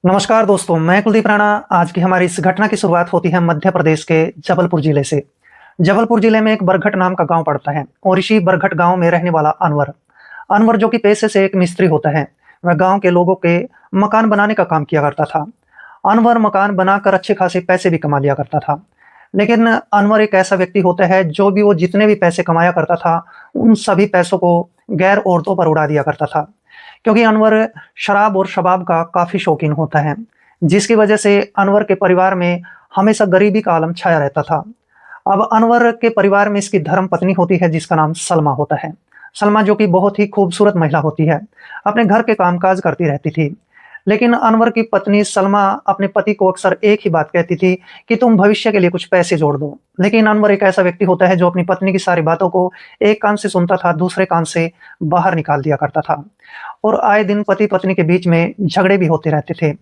नमस्कार दोस्तों, मैं कुलदीप राणा। आज की हमारी इस घटना की शुरुआत होती है मध्य प्रदेश के जबलपुर जिले से। जबलपुर जिले में एक बरघट नाम का गांव पड़ता है और इसी बरघट गांव में रहने वाला अनवर अनवर जो कि पेशे से एक मिस्त्री होता है, वह गांव के लोगों के मकान बनाने का काम किया करता था। अनवर मकान बनाकर अच्छे खासे पैसे भी कमा लिया करता था। लेकिन अनवर एक ऐसा व्यक्ति होता है जो भी वो जितने भी पैसे कमाया करता था, उन सभी पैसों को गैर औरतों पर उड़ा दिया करता था। क्योंकि अनवर शराब और शबाब का काफ़ी शौकीन होता है, जिसकी वजह से अनवर के परिवार में हमेशा गरीबी का आलम छाया रहता था। अब अनवर के परिवार में इसकी धर्म पत्नी होती है जिसका नाम सलमा होता है। सलमा जो कि बहुत ही खूबसूरत महिला होती है, अपने घर के कामकाज करती रहती थी। लेकिन अनवर की पत्नी सलमा अपने पति को अक्सर एक ही बात कहती थी कि तुम भविष्य के लिए कुछ पैसे जोड़ दो। लेकिन अनवर एक ऐसा व्यक्ति होता है जो अपनी पत्नी की सारी बातों को एक कान से सुनता था, दूसरे कान से बाहर निकाल दिया करता था। और आए दिन पति पत्नी के बीच में झगड़े भी होते रहते थे।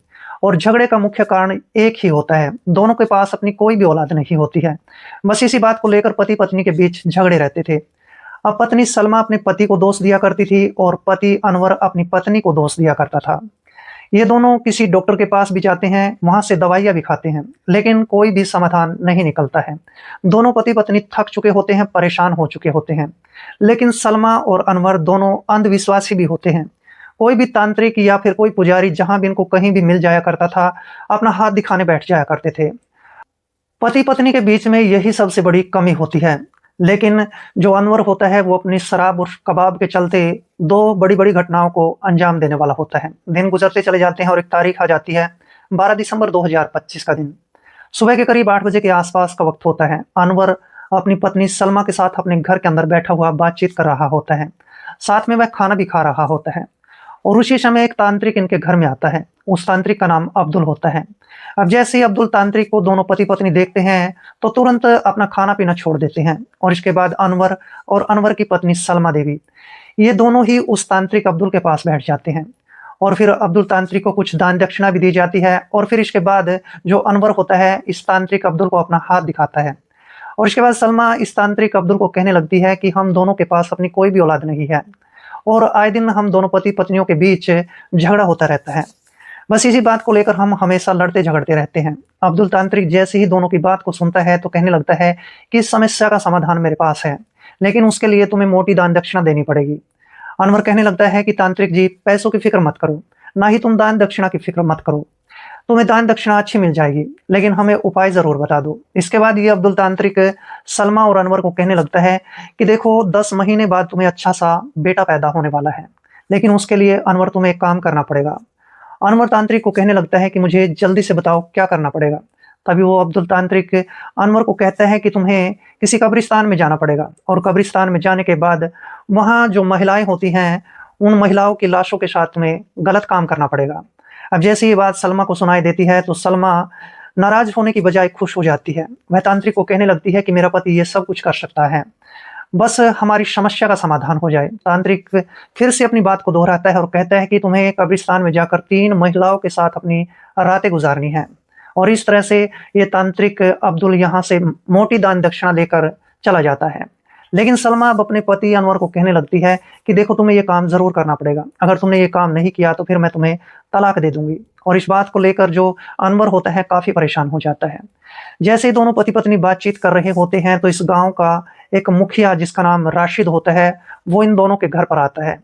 और झगड़े का मुख्य कारण एक ही होता है, दोनों के पास अपनी कोई भी औलाद नहीं होती है। बस इसी बात को लेकर पति पत्नी के बीच झगड़े रहते थे। अब पत्नी सलमा अपने पति को दोष दिया करती थी और पति अनवर अपनी पत्नी को दोष दिया करता था। ये दोनों किसी डॉक्टर के पास भी जाते हैं, वहां से दवाइयां भी खाते हैं, लेकिन कोई भी समाधान नहीं निकलता है। दोनों पति पत्नी थक चुके होते हैं, परेशान हो चुके होते हैं। लेकिन सलमा और अनवर दोनों अंधविश्वासी भी होते हैं। कोई भी तांत्रिक या फिर कोई पुजारी जहां भी इनको कहीं भी मिल जाया करता था, अपना हाथ दिखाने बैठ जाया करते थे। पति पत्नी के बीच में यही सबसे बड़ी कमी होती है। लेकिन जो अनवर होता है वो अपनी शराब और कबाब के चलते दो बड़ी बड़ी घटनाओं को अंजाम देने वाला होता है। दिन गुजरते चले जाते हैं और एक तारीख आ जाती है, 12 दिसंबर 2025 का दिन। सुबह के करीब 8 बजे के आसपास का वक्त होता है। अनवर अपनी पत्नी सलमा के साथ अपने घर के अंदर बैठा हुआ बातचीत कर रहा होता है। साथ में वह खाना भी खा रहा होता है। और उसी समय एक तांत्रिक इनके घर में आता है। उस तांत्रिक का नाम अब्दुल होता है। अब जैसे ही अब्दुल तांत्रिक को दोनों पति पत्नी देखते हैं तो तुरंत अपना खाना पीना छोड़ देते हैं। और इसके बाद अनवर और अनवर की पत्नी सलमा देवी, ये दोनों ही उस तांत्रिक अब्दुल के पास बैठ जाते हैं। और फिर अब्दुल तांत्रिक को कुछ दान दक्षिणा भी दी जाती है। और फिर इसके बाद जो अनवर होता है इस तांत्रिक अब्दुल को अपना हाथ दिखाता है। और इसके बाद सलमा इस तांत्रिक अब्दुल को कहने लगती है कि हम दोनों के पास अपनी कोई भी औलाद नहीं है और आए दिन हम दोनों पति पत्नियों के बीच झगड़ा होता रहता है। बस इसी बात को लेकर हम हमेशा लड़ते झगड़ते रहते हैं। अब्दुल तांत्रिक जैसे ही दोनों की बात को सुनता है तो कहने लगता है कि इस समस्या का समाधान मेरे पास है, लेकिन उसके लिए तुम्हें मोटी दान दक्षिणा देनी पड़ेगी। अनवर कहने लगता है कि तांत्रिक जी, पैसों की फिक्र मत करो, ना ही तुम दान दक्षिणा की फिक्र मत करो, तुम्हें दान दक्षिणा अच्छी मिल जाएगी, लेकिन हमें उपाय जरूर बता दो। इसके बाद ये अब्दुल तांत्रिक सलमा और अनवर को कहने लगता है कि देखो, 10 महीने बाद तुम्हें अच्छा सा बेटा पैदा होने वाला है, लेकिन उसके लिए अनवर तुम्हें एक काम करना पड़ेगा। अनवर तांत्रिक को कहने लगता है कि मुझे जल्दी से बताओ क्या करना पड़ेगा। तभी वो अब्दुल तांत्रिक अनवर को कहता है कि तुम्हें किसी कब्रिस्तान में जाना पड़ेगा और कब्रिस्तान में जाने के बाद वहाँ जो महिलाएं होती हैं, उन महिलाओं की लाशों के साथ में गलत काम करना पड़ेगा। अब जैसे ये बात सलमा को सुनाई देती है तो सलमा नाराज होने की बजाय खुश हो जाती है। वह तांत्रिक को कहने लगती है कि मेरा पति ये सब कुछ कर सकता है, बस हमारी समस्या का समाधान हो जाए। तांत्रिक फिर से अपनी बात को दोहराता है और कहता है कि तुम्हें कब्रिस्तान में जाकर 3 महिलाओं के साथ अपनी रातें गुजारनी है। और इस तरह से ये तांत्रिक अब्दुल यहाँ से मोटी दान दक्षिणा लेकर चला जाता है। लेकिन सलमा अब अपने पति अनवर को कहने लगती है कि देखो, तुम्हें ये काम जरूर करना पड़ेगा, अगर तुमने ये काम नहीं किया तो फिर मैं तुम्हें तलाक दे दूंगी। और इस बात को लेकर जो अनवर होता है काफी परेशान हो जाता है। जैसे ही दोनों पति पत्नी बातचीत कर रहे होते हैं तो इस गांव का एक मुखिया जिसका नाम राशिद होता है, वो इन दोनों के घर पर आता है।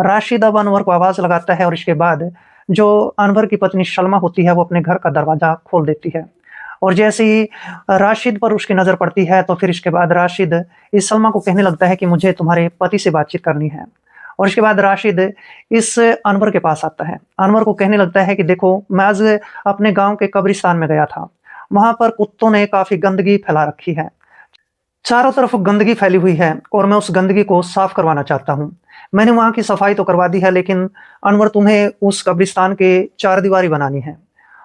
राशिद अब अनवर को आवाज लगाता है और इसके बाद जो अनवर की पत्नी सलमा होती है वो अपने घर का दरवाजा खोल देती है। और जैसे ही राशिद पर उसकी नजर पड़ती है तो फिर इसके बाद राशिद इस सलमा को कहने लगता है कि मुझे तुम्हारे पति से बातचीत करनी है। और इसके बाद राशिद इस अनवर के पास आता है। अनवर को कहने लगता है कि देखो, मैं आज अपने गांव के कब्रिस्तान में गया था, वहां पर कुत्तों ने काफी गंदगी फैला रखी है, चारों तरफ गंदगी फैली हुई है और मैं उस गंदगी को साफ करवाना चाहता हूँ। मैंने वहां की सफाई तो करवा दी है, लेकिन अनवर तुम्हें उस कब्रिस्तान के 4 दीवारी बनानी है।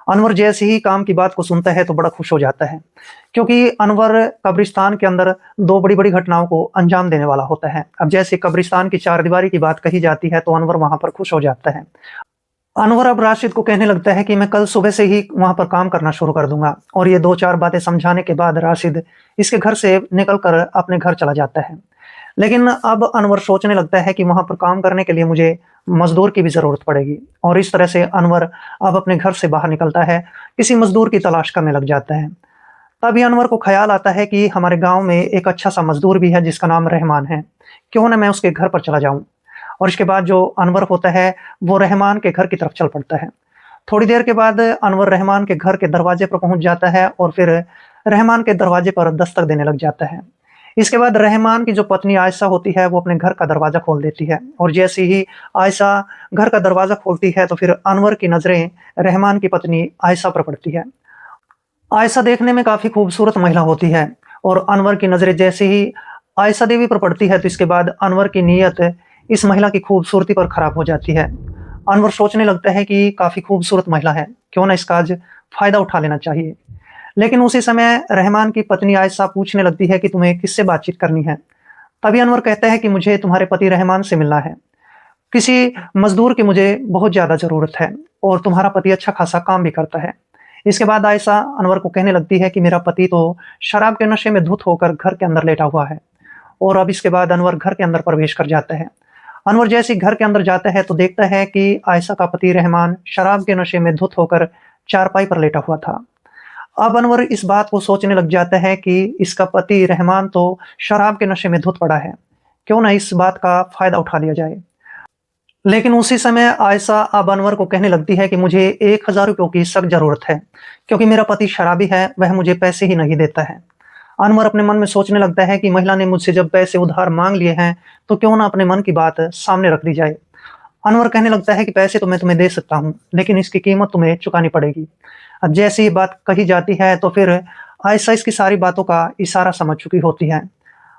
अनवर जैसे ही काम की बात को सुनता है तो बड़ा खुश हो जाता है, क्योंकि अनवर कब्रिस्तान के अंदर 2 बड़ी बड़ी घटनाओं को अंजाम देने वाला होता है। अब जैसे कब्रिस्तान की 4 दीवारी की बात कही जाती है तो अनवर वहां पर खुश हो जाता है। अनवर अब राशिद को कहने लगता है कि मैं कल सुबह से ही वहां पर काम करना शुरू कर दूंगा। और ये 2-4 बातें समझाने के बाद राशिद इसके घर से निकलकर अपने घर चला जाता है। लेकिन अब अनवर सोचने लगता है कि वहाँ पर काम करने के लिए मुझे मज़दूर की भी ज़रूरत पड़ेगी और इस तरह से अनवर अब अपने घर से बाहर निकलता है, किसी मज़दूर की तलाश करने लग जाता है। तभी अनवर को ख़्याल आता है कि हमारे गाँव में एक अच्छा-सा मज़दूर भी है जिसका नाम रहमान है, क्यों ना मैं उसके घर पर चला जाऊँ। और इसके बाद जो अनवर होता है, वो रहमान के घर की तरफ चल पड़ता है। थोड़ी देर के बाद अनवर रहमान के घर के दरवाजे पर पहुँच जाता है और फिर रहमान के दरवाजे पर दस्तक देने लग जाता है। इसके बाद रहमान की जो पत्नी आयशा होती है, वो अपने घर का दरवाज़ा खोल देती है और जैसे ही आयशा घर का दरवाज़ा खोलती है, तो फिर अनवर की नज़रें रहमान की पत्नी आयशा पर पड़ती है। आयशा देखने में काफ़ी खूबसूरत महिला होती है और अनवर की नज़रें जैसे ही आयशा देवी पर पड़ती है, तो इसके बाद अनवर की नीयत इस महिला की खूबसूरती पर खराब हो जाती है। अनवर सोचने लगता है कि काफ़ी खूबसूरत महिला है, क्यों ना इसका आज फ़ायदा उठा लेना चाहिए। लेकिन उसी समय रहमान की पत्नी आयशा पूछने लगती है कि तुम्हें किससे बातचीत करनी है? तभी अनवर कहता है कि मुझे तुम्हारे पति रहमान से मिलना है। किसी मज़दूर की मुझे बहुत ज़्यादा ज़रूरत है और तुम्हारा पति अच्छा खासा काम भी करता है। इसके बाद आयशा अनवर को कहने लगती है कि मेरा पति तो शराब के नशे में धुत होकर घर के अंदर लेटा हुआ है। और अब इसके बाद अनवर घर के अंदर प्रवेश कर जाता है। अनवर जैसे ही घर के अंदर जाता है, तो देखता है कि आयशा का पति रहमान शराब के नशे में धुत होकर चारपाई पर लेटा हुआ था। अब अनवर इस बात को सोचने लग जाता है कि इसका पति रहमान तो शराब के नशे में धुत पड़ा है, क्यों ना इस बात का फ़ायदा उठा लिया जाए। लेकिन उसी समय आयशा अब अनवर को कहने लगती है कि मुझे 1000 रुपयों की सख्त ज़रूरत है, क्योंकि मेरा पति शराबी है, वह मुझे पैसे ही नहीं देता है। अनवर अपने मन में सोचने लगता है कि महिला ने मुझसे जब पैसे उधार मांग लिए हैं, तो क्यों ना अपने मन की बात सामने रख दी जाए। अनवर कहने लगता है कि पैसे तो मैं तुम्हें दे सकता हूँ, लेकिन इसकी कीमत तुम्हें चुकानी पड़ेगी। अब जैसे ही बात कही जाती है, तो फिर आयशा इसकी सारी बातों का इशारा समझ चुकी होती है।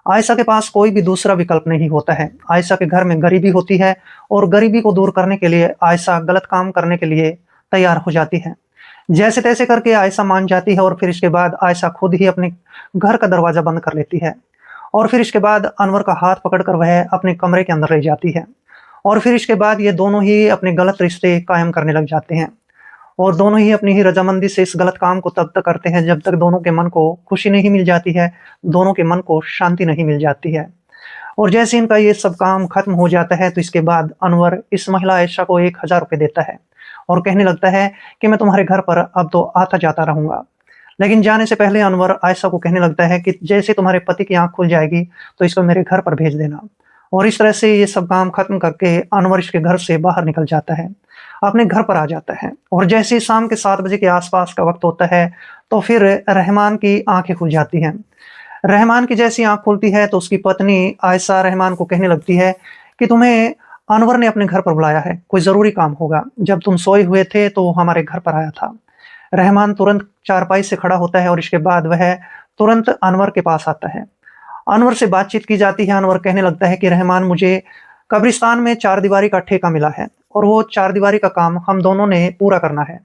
आयशा के पास कोई भी दूसरा विकल्प नहीं होता है। आयशा के घर में गरीबी होती है और गरीबी को दूर करने के लिए आयशा गलत काम करने के लिए तैयार हो जाती है। जैसे तैसे करके आयशा मान जाती है और फिर इसके बाद आयशा खुद ही अपने घर का दरवाज़ा बंद कर लेती है और फिर इसके बाद अनवर का हाथ पकड़कर वह अपने कमरे के अंदर ले जाती है और फिर इसके बाद ये दोनों ही अपने गलत रिश्ते कायम करने लग जाते हैं और दोनों ही अपनी ही रजामंदी से इस गलत काम को तब तक करते हैं जब तक दोनों के मन को खुशी नहीं मिल जाती है, दोनों के मन को शांति नहीं मिल जाती है। और जैसे इनका ये सब काम खत्म हो जाता है, तो इसके बाद अनवर इस महिला आयशा को 1000 रुपये देता है और कहने लगता है कि मैं तुम्हारे घर पर अब तो आता जाता रहूंगा। लेकिन जाने से पहले अनवर आयशा को कहने लगता है कि जैसे तुम्हारे पति की आंख खुल जाएगी, तो इसको मेरे घर पर भेज देना। और इस तरह से ये सब काम खत्म करके अनवर इसके घर से बाहर निकल जाता है, अपने घर पर आ जाता है। और जैसे ही शाम के 7 बजे के आसपास का वक्त होता है, तो फिर रहमान की आंखें खुल जाती हैं। रहमान की जैसी आंख खुलती है, तो उसकी पत्नी आयशा रहमान को कहने लगती है कि तुम्हें अनवर ने अपने घर पर बुलाया है, कोई ज़रूरी काम होगा। जब तुम सोए हुए थे तो वो हमारे घर पर आया था। रहमान तुरंत चारपाई से खड़ा होता है और इसके बाद वह तुरंत अनवर के पास आता है। अनवर से बातचीत की जाती है। अनवर कहने लगता है कि रहमान, मुझे कब्रिस्तान में 4 दीवारी का ठेका मिला है और वो 4 दीवारी का काम हम दोनों ने पूरा करना है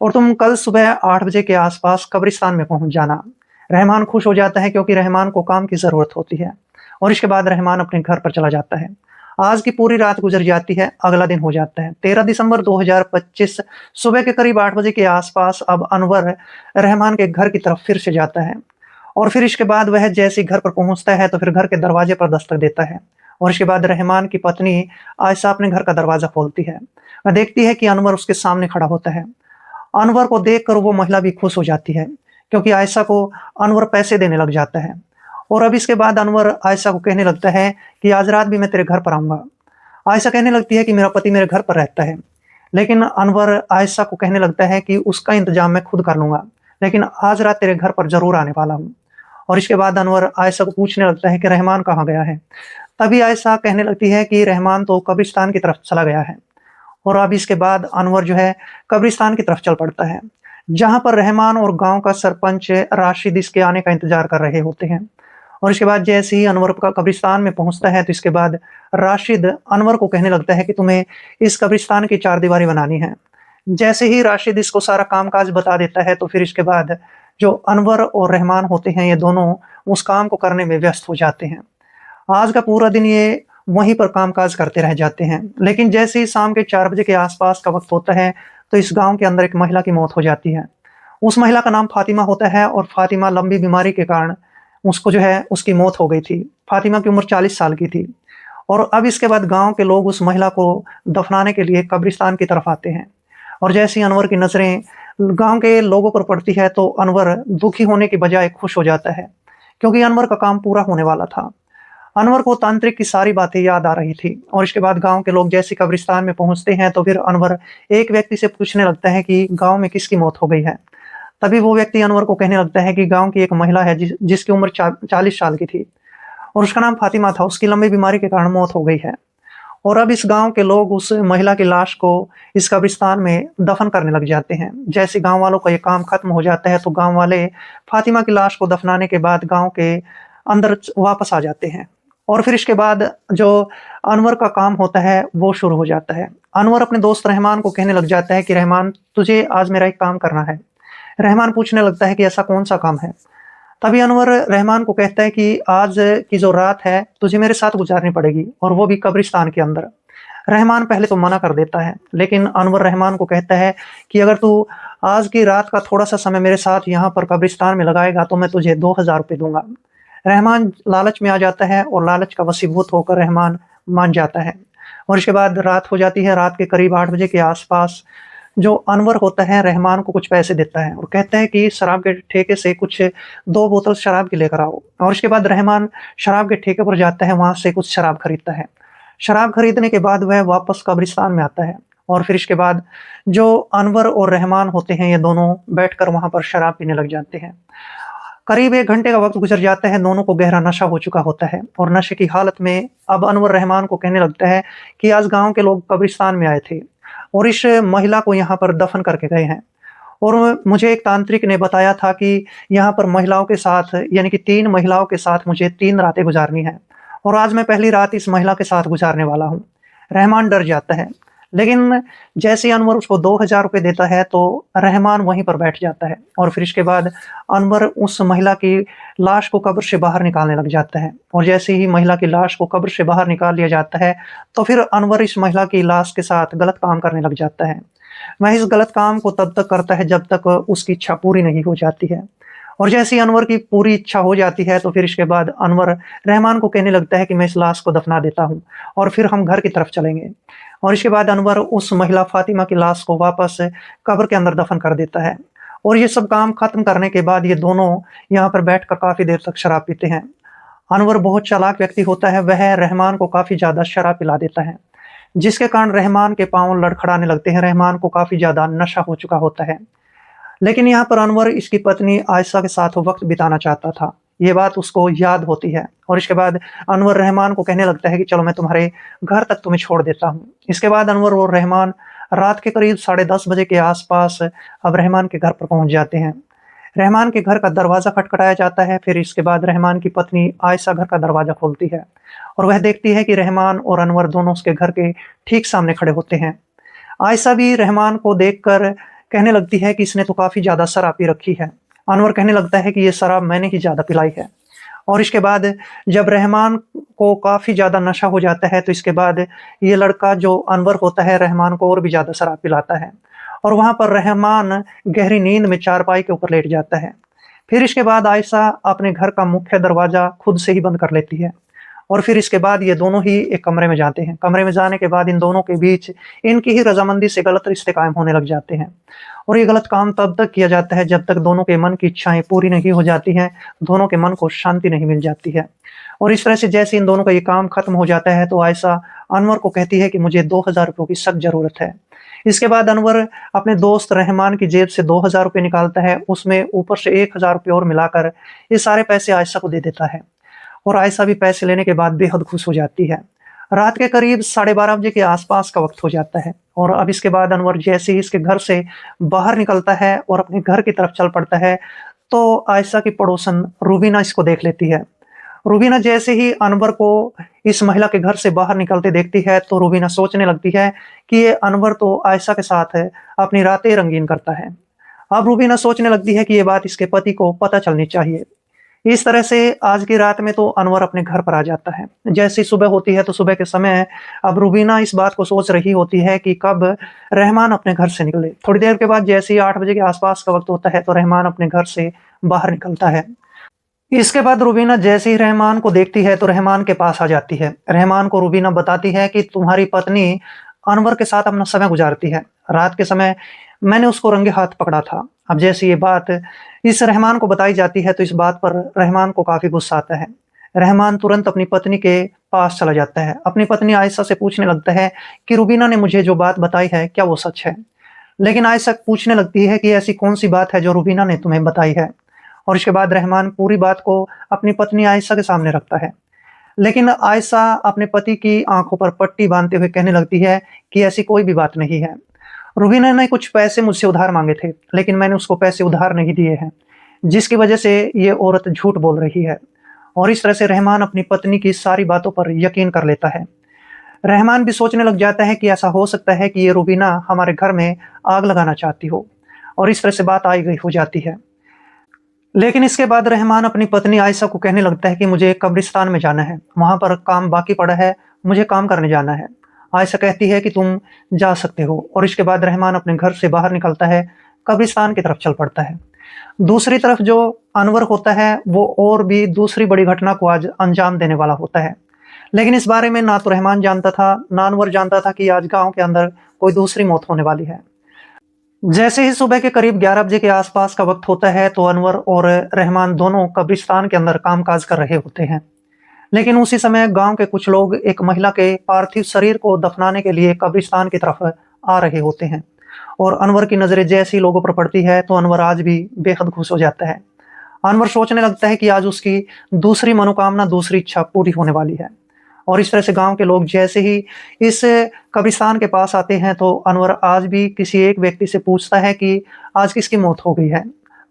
और तुम कल सुबह 8 बजे के आसपास कब्रिस्तान में पहुंच जाना। रहमान खुश हो जाता है क्योंकि रहमान को काम की ज़रूरत होती है और इसके बाद रहमान अपने घर पर चला जाता है। आज की पूरी रात गुजर जाती है, अगला दिन हो जाता है 13 दिसंबर 2025 सुबह के करीब 8 बजे के आसपास। अब अनवर रहमान के घर की तरफ फिर से जाता है और फिर इसके बाद वह जैसे ही घर पर पहुंचता है, तो फिर घर के दरवाजे पर दस्तक देता है और इसके बाद रहमान की पत्नी आयशा अपने घर का दरवाज़ा खोलती है। वह देखती है कि अनवर उसके सामने खड़ा होता है। अनवर को देखकर वो महिला भी खुश हो जाती है क्योंकि आयशा को अनवर पैसे देने लग जाता है। और अब इसके बाद अनवर आयशा को कहने लगता है कि आज रात भी मैं तेरे घर पर आऊँगा। आयशा कहने लगती है कि मेरा पति मेरे घर पर रहता है, लेकिन अनवर आयशा को कहने लगता है कि उसका इंतजाम मैं खुद कर लूँगा, लेकिन आज रात तेरे घर पर ज़रूर आने वाला हूँ। और इसके बाद अनवर आयशा को पूछने लगता है कि रहमान कहाँ गया है। तभी आयशा कहने लगती है कि रहमान तो कब्रिस्तान की तरफ चला गया है। और अब इसके बाद अनवर जो है कब्रिस्तान की तरफ चल पड़ता है, जहाँ पर रहमान और गांव का सरपंच राशिद इसके आने का इंतजार कर रहे होते हैं। और इसके बाद जैसे ही अनवर का कब्रिस्तान में पहुंचता है, तो इसके बाद राशिद अनवर को कहने लगता है कि तुम्हें इस कब्रिस्तान की 4 दीवारी बनानी है। जैसे ही राशिद इसको सारा कामकाज बता देता है, तो फिर इसके बाद जो अनवर और रहमान होते हैं, ये दोनों उस काम को करने में व्यस्त हो जाते हैं। आज का पूरा दिन ये वहीं पर कामकाज करते रह जाते हैं। लेकिन जैसे ही शाम के 4 बजे के आसपास का वक्त होता है, तो इस गांव के अंदर एक महिला की मौत हो जाती है। उस महिला का नाम फातिमा होता है और फातिमा लंबी बीमारी के कारण उसको जो है उसकी मौत हो गई थी। फातिमा की उम्र 40 साल की थी। और अब इसके बाद गांव के लोग उस महिला को दफनाने के लिए कब्रिस्तान की तरफ आते हैं। और जैसे ही अनवर की नजरें गांव के लोगों पर पड़ती है तो अनवर दुखी होने की बजाय खुश हो जाता है, क्योंकि अनवर का काम पूरा होने वाला था। अनवर को तांत्रिक की सारी बातें याद आ रही थी। और इसके बाद गांव के लोग जैसे कब्रिस्तान में पहुंचते हैं तो फिर अनवर एक व्यक्ति से पूछने लगता है कि गांव में किसकी मौत हो गई है। तभी वो व्यक्ति अनवर को कहने लगता है कि गांव की एक महिला है जिसकी उम्र 40 साल की थी और उसका नाम फातिमा था। उसकी लंबी बीमारी के कारण मौत हो गई है। और अब इस गांव के लोग उस महिला की लाश को इस कब्रिस्तान में दफन करने लग जाते हैं। जैसे गांव वालों का ये काम खत्म हो जाता है तो गांव वाले फातिमा की लाश को दफनाने के बाद गांव के अंदर वापस आ जाते हैं। और फिर इसके बाद जो अनवर का काम होता है वो शुरू हो जाता है। अनवर अपने दोस्त रहमान को कहने लग जाता है कि रहमान, तुझे आज मेरा एक काम करना है। रहमान पूछने लगता है कि ऐसा कौन सा काम है। तभी अनवर रहमान को कहता है कि आज की जो रात है तुझे मेरे साथ गुजारनी पड़ेगी, और वो भी कब्रिस्तान के अंदर। रहमान पहले तो मना कर देता है, लेकिन अनवर रहमान को कहता है कि अगर तू आज की रात का थोड़ा सा समय मेरे साथ यहाँ पर कब्रिस्तान में लगाएगा तो मैं तुझे 2000 रुपये दूंगा। रहमान लालच में आ जाता है और लालच का वशीभूत होकर रहमान मान जाता है। और इसके बाद रात हो जाती है। रात के करीब 8 बजे के आसपास जो अनवर होता है रहमान को कुछ पैसे देता है और कहता है कि शराब के ठेके से कुछ 2 बोतल शराब की लेकर आओ। और इसके बाद रहमान शराब के ठेके पर जाता है, वहां से कुछ शराब खरीदता है। शराब खरीदने के बाद वह वापस कब्रिस्तान में आता है। और फिर इसके बाद जो अनवर और रहमान होते हैं ये दोनों बैठकर वहां पर शराब पीने लग जाते हैं। करीब 1 घंटे का वक्त गुजर जाता है। दोनों को गहरा नशा हो चुका होता है और नशे की हालत में अब अनवर रहमान को कहने लगता है कि आज गांव के लोग कब्रिस्तान में आए थे और इस महिला को यहाँ पर दफन करके गए हैं। और मुझे एक तांत्रिक ने बताया था कि यहाँ पर महिलाओं के साथ, यानी कि 3 महिलाओं के साथ मुझे 3 रातें गुजारनी है, और आज मैं पहली रात इस महिला के साथ गुजारने वाला हूँ। रहमान डर जाता है, लेकिन जैसे ही अनवर उसको 2000 रुपये देता है तो रहमान वहीं पर बैठ जाता है। और फिर इसके बाद अनवर उस महिला की लाश को कब्र से बाहर निकालने लग जाता है। और जैसे ही महिला की लाश को कब्र से बाहर निकाल लिया जाता है तो फिर अनवर इस महिला की लाश के साथ गलत काम करने लग जाता है। वह इस गलत काम को तब तक करता है जब तक उसकी इच्छा पूरी नहीं हो जाती है। और जैसे ही अनवर की पूरी इच्छा हो जाती है तो फिर इसके बाद अनवर रहमान को कहने लगता है कि मैं इस लाश को दफना देता हूँ और फिर हम घर की तरफ चलेंगे। और इसके बाद अनवर उस महिला फातिमा की लाश को वापस कब्र के अंदर दफन कर देता है। और ये सब काम खत्म करने के बाद ये दोनों यहाँ पर बैठकर काफी देर तक शराब पीते हैं। अनवर बहुत चालाक व्यक्ति होता है, वह रहमान को काफी ज्यादा शराब पिला देता है, जिसके कारण रहमान के पांव लड़खड़ाने लगते हैं। रहमान को काफी ज्यादा नशा हो चुका होता है। लेकिन यहाँ पर अनवर इसकी पत्नी आयशा के साथ वक्त बिताना चाहता था, ये बात उसको याद होती है। और इसके बाद अनवर रहमान को कहने लगता है कि चलो मैं तुम्हारे घर तक तुम्हें छोड़ देता हूँ। इसके बाद अनवर और रहमान रात के करीब 10:30 बजे के आसपास अब रहमान के घर पर पहुंच जाते हैं। रहमान के घर का दरवाजा खटखटाया जाता है। फिर इसके बाद रहमान की पत्नी आयशा घर का दरवाजा खोलती है और वह देखती है कि रहमान और अनवर दोनों उसके घर के ठीक सामने खड़े होते हैं। आयशा भी रहमान को देखकर कहने लगती है कि इसने तो काफी ज्यादा शराब पी रखी है। अनवर कहने लगता है कि ये शराब मैंने ही ज्यादा पिलाई है। और इसके बाद जब रहमान को काफी ज्यादा नशा हो जाता है तो इसके बाद ये लड़का जो अनवर होता है रहमान को और भी ज्यादा शराब पिलाता है और वहां पर रहमान गहरी नींद में चारपाई के ऊपर लेट जाता है। फिर इसके बाद आयशा अपने घर का मुख्य दरवाजा खुद से ही बंद कर लेती है और फिर इसके बाद ये दोनों ही एक कमरे में जाते हैं। कमरे में जाने के बाद इन दोनों के बीच इनकी ही रजामंदी से गलत रिश्ते कायम होने लग जाते हैं। और ये गलत काम तब तक किया जाता है जब तक दोनों के मन की इच्छाएं पूरी नहीं हो जाती हैं, दोनों के मन को शांति नहीं मिल जाती है। और इस तरह से जैसे इन दोनों का ये काम खत्म हो जाता है तो आयशा अनवर को कहती है कि मुझे 2000 रुपयों की सख्त जरूरत है। इसके बाद अनवर अपने दोस्त रहमान की जेब से 2000 रुपये निकालता है, उसमें ऊपर से 1000 रुपये और मिलाकर ये सारे पैसे आयशा को दे देता है। और आयशा भी पैसे लेने के बाद बेहद खुश हो जाती है। रात के करीब 12:30 बजे के आसपास का वक्त हो जाता है और अब इसके बाद अनवर जैसे ही इसके घर से बाहर निकलता है और अपने घर की तरफ चल पड़ता है तो आयशा की पड़ोसन रूबीना इसको देख लेती है। रूबीना जैसे ही अनवर को इस महिला के घर से बाहर निकलते देखती है तो रूबीना सोचने लगती है कि ये अनवर तो आयशा के साथ अपनी रातें रंगीन करता है। अब रूबीना सोचने लगती है कि ये बात इसके पति को पता चलनी चाहिए। इस तरह से आज की रात में तो अनवर अपने घर पर आ जाता है। जैसी सुबह होती है तो सुबह के समय अब रूबीना इस बात को सोच रही होती है कि कब रहमान अपने घर से निकले। थोड़ी देर के बाद जैसे ही 8 बजे के आसपास का वक्त होता है तो रहमान अपने घर से बाहर निकलता है। इसके बाद रुबीना जैसे ही रहमान को देखती है तो रहमान के पास आ जाती है। रहमान को रुबीना बताती है कि तुम्हारी पत्नी अनवर के साथ अपना समय गुजारती है। रात के समय मैंने उसको रंगे हाथ पकड़ा था। अब जैसे ये बात इस रहमान को बताई जाती है तो इस बात पर रहमान को काफी गुस्सा आता है। रहमान तुरंत अपनी पत्नी के पास चला जाता है। अपनी पत्नी आयशा से पूछने लगता है कि रुबीना ने मुझे जो बात बताई है क्या वो सच है। लेकिन आयशा पूछने लगती है कि ऐसी कौन सी बात है जो रुबीना ने तुम्हें बताई है। और इसके बाद रहमान पूरी बात को अपनी पत्नी आयशा के सामने रखता है। लेकिन आयशा अपने पति की आंखों पर पट्टी बांधते हुए कहने लगती है कि ऐसी कोई भी बात नहीं है। रुबीना ने कुछ पैसे मुझसे उधार मांगे थे, लेकिन मैंने उसको पैसे उधार नहीं दिए हैं, जिसकी वजह से ये औरत झूठ बोल रही है। और इस तरह से रहमान अपनी पत्नी की सारी बातों पर यकीन कर लेता है। रहमान भी सोचने लग जाता है कि ऐसा हो सकता है कि ये रुबीना हमारे घर में आग लगाना चाहती हो, और इस तरह से बात आई गई हो जाती है। लेकिन इसके बाद रहमान अपनी पत्नी आयशा को कहने लगता है कि मुझे कब्रिस्तान में जाना है, वहां पर काम बाकी पड़ा है, मुझे काम करने जाना है। आयशा कहती है कि तुम जा सकते हो, और इसके बाद रहमान अपने घर से बाहर निकलता है, कब्रिस्तान की तरफ चल पड़ता है। दूसरी तरफ जो अनवर होता है वो और भी दूसरी बड़ी घटना को आज अंजाम देने वाला होता है। लेकिन इस बारे में ना तो रहमान जानता था ना अनवर जानता था कि आज गांव के अंदर कोई दूसरी मौत होने वाली है। जैसे ही सुबह के करीब 11 बजे के आसपास का वक्त होता है तो अनवर और रहमान दोनों कब्रिस्तान के अंदर कामकाज कर रहे होते हैं। लेकिन उसी समय गांव के कुछ लोग एक महिला के पार्थिव शरीर को दफनाने के लिए कब्रिस्तान की तरफ आ रहे होते हैं। और अनवर की नजरें जैसी लोगों पर पड़ती है तो अनवर आज भी बेहद खुश हो जाता है। अनवर सोचने लगता है कि आज उसकी दूसरी मनोकामना, दूसरी इच्छा पूरी होने वाली है। और इस तरह से गांव के लोग जैसे ही इस कब्रिस्तान के पास आते हैं तो अनवर आज भी किसी एक व्यक्ति से पूछता है कि आज किसकी मौत हो गई है।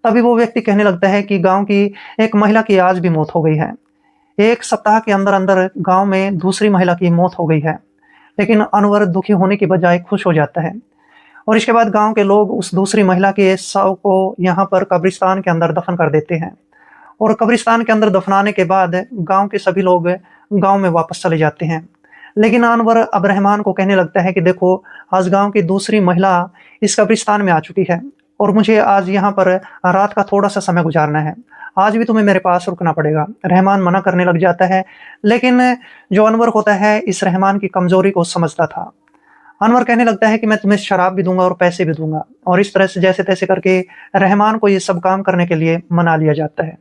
तभी वो व्यक्ति कहने लगता है कि गांव की एक महिला की आज भी मौत हो गई है। एक सप्ताह के अंदर अंदर गांव में दूसरी महिला की मौत हो गई है। लेकिन अनवर दुखी होने की बजाय खुश हो जाता है। और इसके बाद गांव के लोग उस दूसरी महिला के शव को यहाँ पर कब्रिस्तान के अंदर दफन कर देते हैं। और कब्रिस्तान के अंदर दफनाने के बाद गांव के सभी लोग गांव में वापस चले जाते हैं। लेकिन अनवर अब रहमान को कहने लगता है कि देखो, आज गांव की दूसरी महिला इस कब्रिस्तान में आ चुकी है और मुझे आज यहाँ पर रात का थोड़ा सा समय गुजारना है, आज भी तुम्हें मेरे पास रुकना पड़ेगा। रहमान मना करने लग जाता है, लेकिन जो अनवर होता है इस रहमान की कमजोरी को समझता था। अनवर कहने लगता है कि मैं तुम्हें शराब भी दूंगा और पैसे भी दूंगा। और इस तरह से जैसे तैसे करके रहमान को ये सब काम करने के लिए मना लिया जाता है।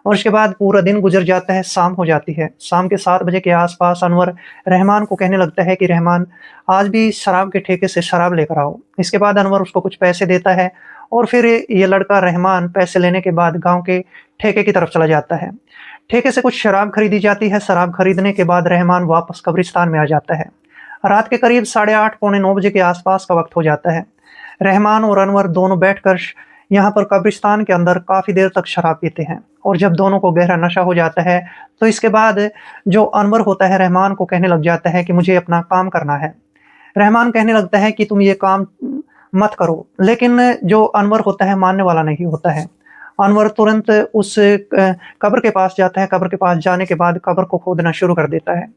और इसके बाद पूरा दिन गुजर जाता है, शाम हो जाती है। शाम के 7 बजे के आसपास अनवर रहमान को कहने लगता है कि रहमान, आज भी शराब के ठेके से शराब लेकर आओ। इसके बाद अनवर उसको कुछ पैसे देता है और फिर ये लड़का रहमान पैसे लेने के बाद गांव के ठेके की तरफ चला जाता है। ठेके से कुछ शराब खरीदी जाती है। शराब खरीदने के बाद रहमान वापस कब्रिस्तान में आ जाता है। रात के करीब 8:30 पौने 9 बजे के आसपास का वक्त हो जाता है। रहमान और अनवर दोनों बैठकर यहाँ पर कब्रिस्तान के अंदर काफी देर तक शराब पीते हैं। और जब दोनों को गहरा नशा हो जाता है तो इसके बाद जो अनवर होता है रहमान को कहने लग जाता है कि मुझे अपना काम करना है। रहमान कहने लगता है कि तुम ये काम मत करो, लेकिन जो अनवर होता है मानने वाला नहीं होता है। अनवर तुरंत उस कब्र के पास जाता है। कब्र के पास जाने के बाद कब्र को खोदना शुरू कर देता है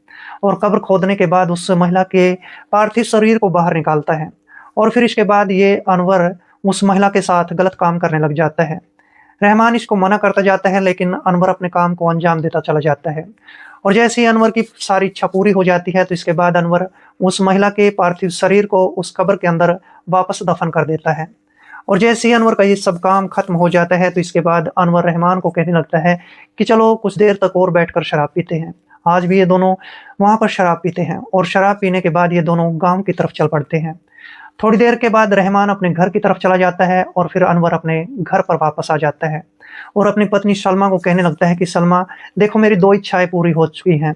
और कब्र खोदने के बाद उस महिला के पार्थिव शरीर को बाहर निकालता है। और फिर इसके बाद ये अनवर उस महिला के साथ गलत काम करने लग जाता है। रहमान इसको मना करता जाता है, लेकिन अनवर अपने काम को अंजाम देता चला जाता है। और जैसे ही अनवर की सारी इच्छा पूरी हो जाती है तो इसके बाद अनवर उस महिला के पार्थिव शरीर को उस कब्र के अंदर वापस दफन कर देता है। और जैसे ही अनवर का ये सब काम खत्म हो जाता है तो इसके बाद अनवर रहमान को कहने लगता है कि चलो कुछ देर तक और बैठकर शराब पीते हैं। आज भी ये दोनों वहां पर शराब पीते हैं और शराब पीने के बाद ये दोनों गांव की तरफ चल पड़ते हैं। थोड़ी देर के बाद रहमान अपने घर की तरफ चला जाता है और फिर अनवर अपने घर पर वापस आ जाता है और अपनी पत्नी सलमा को कहने लगता है कि सलमा, देखो, मेरी 2 इच्छाएं पूरी हो चुकी हैं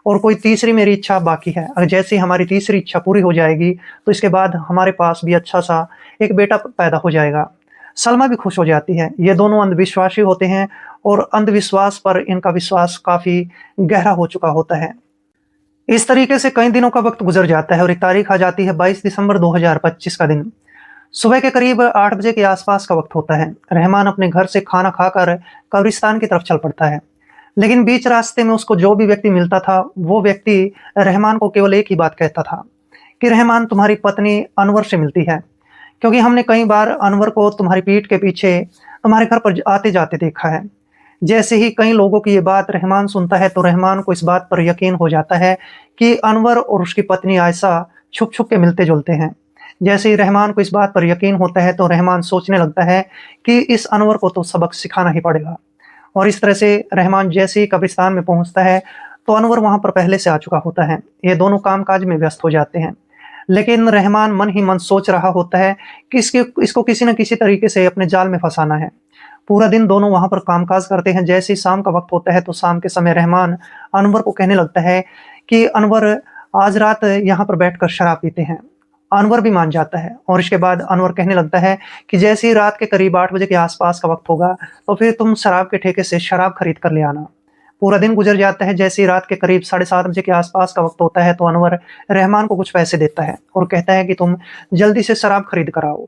और कोई तीसरी मेरी इच्छा बाकी है। अगर जैसे ही हमारी तीसरी इच्छा पूरी हो जाएगी तो इसके बाद हमारे पास भी अच्छा सा एक बेटा पैदा हो जाएगा। सलमा भी खुश हो जाती है। ये दोनों अंधविश्वासी होते हैं और अंधविश्वास पर इनका विश्वास काफी गहरा हो चुका होता है। इस तरीके से कई दिनों का वक्त गुजर जाता है और एक तारीख आ जाती है 22 दिसंबर 2025 का दिन। सुबह के करीब 8 बजे के आसपास का वक्त होता है। रहमान अपने घर से खाना खाकर कब्रिस्तान की तरफ चल पड़ता है। लेकिन बीच रास्ते में उसको जो भी व्यक्ति मिलता था वो व्यक्ति रहमान को केवल एक ही बात कहता था कि रहमान, तुम्हारी पत्नी अनवर से मिलती है, क्योंकि हमने कई बार अनवर को तुम्हारी पीठ के पीछे तुम्हारे घर पर आते जाते देखा है। जैसे ही कई लोगों की ये बात रहमान सुनता है तो रहमान को इस बात पर यकीन हो जाता है कि अनवर और उसकी पत्नी आयशा छुप छुप के मिलते जुलते हैं। जैसे ही रहमान को इस बात पर यकीन होता है तो रहमान सोचने लगता है कि इस अनवर को तो सबक सिखाना ही पड़ेगा। और इस तरह से रहमान जैसे ही कब्रिस्तान में पहुंचता है तो अनवर वहां पर पहले से आ चुका होता है। ये दोनों कामकाज में व्यस्त हो जाते हैं, लेकिन रहमान मन ही मन सोच रहा होता है कि इसको किसी न किसी तरीके से अपने जाल में फंसाना है। पूरा दिन दोनों वहां पर कामकाज करते हैं। जैसे ही शाम का वक्त होता है तो शाम के समय रहमान अनवर को कहने लगता है कि अनवर, आज रात यहाँ पर बैठकर शराब पीते हैं। अनवर भी मान जाता है और इसके बाद अनवर कहने लगता है कि जैसे ही रात के करीब 8 बजे के आसपास का वक्त होगा तो फिर तुम शराब के ठेके से शराब खरीद कर ले आना। पूरा दिन गुजर जाता है। जैसे ही रात के करीब 7:30 बजे के आसपास का वक्त होता है तो अनवर रहमान को कुछ पैसे देता है और कहता है कि तुम जल्दी से शराब खरीद कर आओ।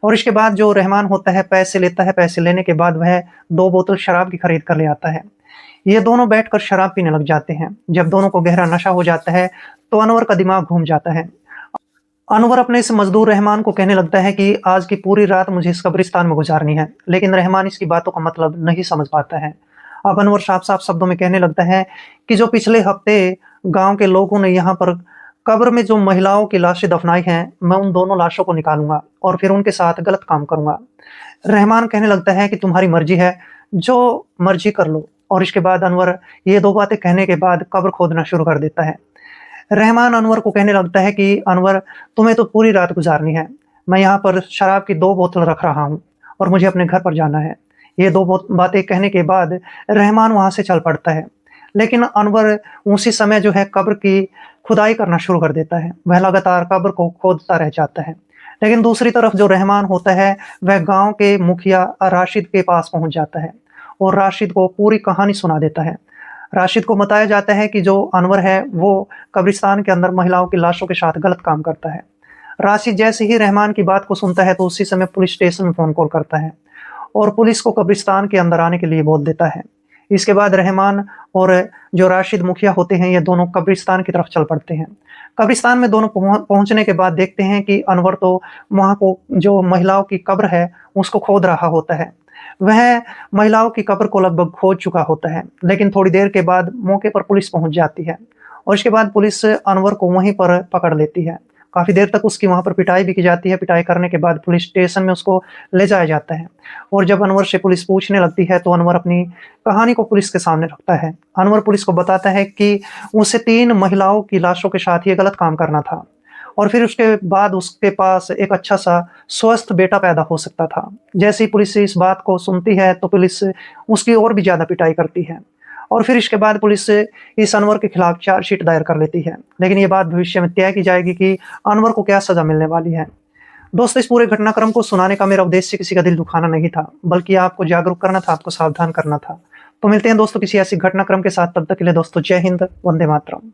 और इसके बाद जो रहमान होता है पैसे लेता है। पैसे लेने के बाद वह 2 बोतल शराब की खरीद कर ले आता है। ये दोनों बैठकर शराब पीने लग जाते हैं। जब दोनों को गहरा नशा हो जाता है तो अनवर का दिमाग घूम जाता है। अनवर अपने इस मजदूर रहमान को कहने लगता है कि आज की पूरी रात मुझे इस कब्रिस्तान में गुजारनी है, लेकिन रहमान इसकी बातों का मतलब नहीं समझ पाता है। अब अनवर साफ साफ शब्दों में कहने लगता है कि जो पिछले हफ्ते गांव के लोगों ने यहाँ पर कब्र में जो महिलाओं की लाशें दफनाई हैं, मैं उन दोनों लाशों को निकालूंगा और फिर उनके साथ गलत काम करूंगा। रहमान कहने लगता है कि तुम्हारी मर्जी है, जो मर्जी कर लो। और इसके बाद अनवर ये 2 बातें कहने के बाद कब्र खोदना शुरू कर देता है। रहमान अनवर को कहने लगता है कि अनवर, तुम्हें तो पूरी रात गुजारनी है। मैं यहाँ पर शराब की 2 बोतल रख रहा हूँ और मुझे अपने घर पर जाना है। ये 2 बातें कहने के बाद रहमान वहां से चल पड़ता है, लेकिन अनवर उसी समय जो है कब्र की खुदाई करना शुरू कर देता है। वह लगातार कब्र को खोदता रह जाता है। लेकिन दूसरी तरफ जो रहमान होता है वह गांव के मुखिया राशिद के पास पहुंच जाता है और राशिद को पूरी कहानी सुना देता है। राशिद को बताया जाता है कि जो अनवर है वो कब्रिस्तान के अंदर महिलाओं की लाशों के साथ गलत काम करता है। राशिद जैसे ही रहमान की बात को सुनता है तो उसी समय पुलिस स्टेशन में फोन कॉल करता है और पुलिस को कब्रिस्तान के अंदर आने के लिए बोल देता है। इसके बाद रहमान और जो राशिद मुखिया होते हैं ये दोनों कब्रिस्तान की तरफ चल पड़ते हैं। कब्रिस्तान में दोनों पहुंचने के बाद देखते हैं कि अनवर तो वहां को जो महिलाओं की कब्र है उसको खोद रहा होता है। वह महिलाओं की कब्र को लगभग खोद चुका होता है, लेकिन थोड़ी देर के बाद मौके पर पुलिस पहुंच जाती है और इसके बाद पुलिस अनवर को वहीं पर पकड़ लेती है। काफी देर तक उसकी वहां पर पिटाई भी की जाती है। पिटाई करने के बाद पुलिस स्टेशन में उसको ले जाया जाता है और जब अनवर से पुलिस पूछने लगती है तो अनवर अपनी कहानी को पुलिस के सामने रखता है। अनवर पुलिस को बताता है कि उसे 3 महिलाओं की लाशों के साथ ये गलत काम करना था और फिर उसके बाद उसके पास एक अच्छा सा स्वस्थ बेटा पैदा हो सकता था। जैसे ही पुलिस इस बात को सुनती है तो पुलिस उसकी और भी ज्यादा पिटाई करती है और फिर इसके बाद पुलिस इस अनवर के खिलाफ चार्जशीट दायर कर लेती है। लेकिन ये बात भविष्य में तय की जाएगी कि अनवर को क्या सजा मिलने वाली है। दोस्तों, इस पूरे घटनाक्रम को सुनाने का मेरा उद्देश्य किसी का दिल दुखाना नहीं था, बल्कि आपको जागरूक करना था, आपको सावधान करना था। तो मिलते हैं दोस्तों किसी ऐसी घटनाक्रम के साथ। तब तक के लिए दोस्तों जय हिंद, वंदे मातरम।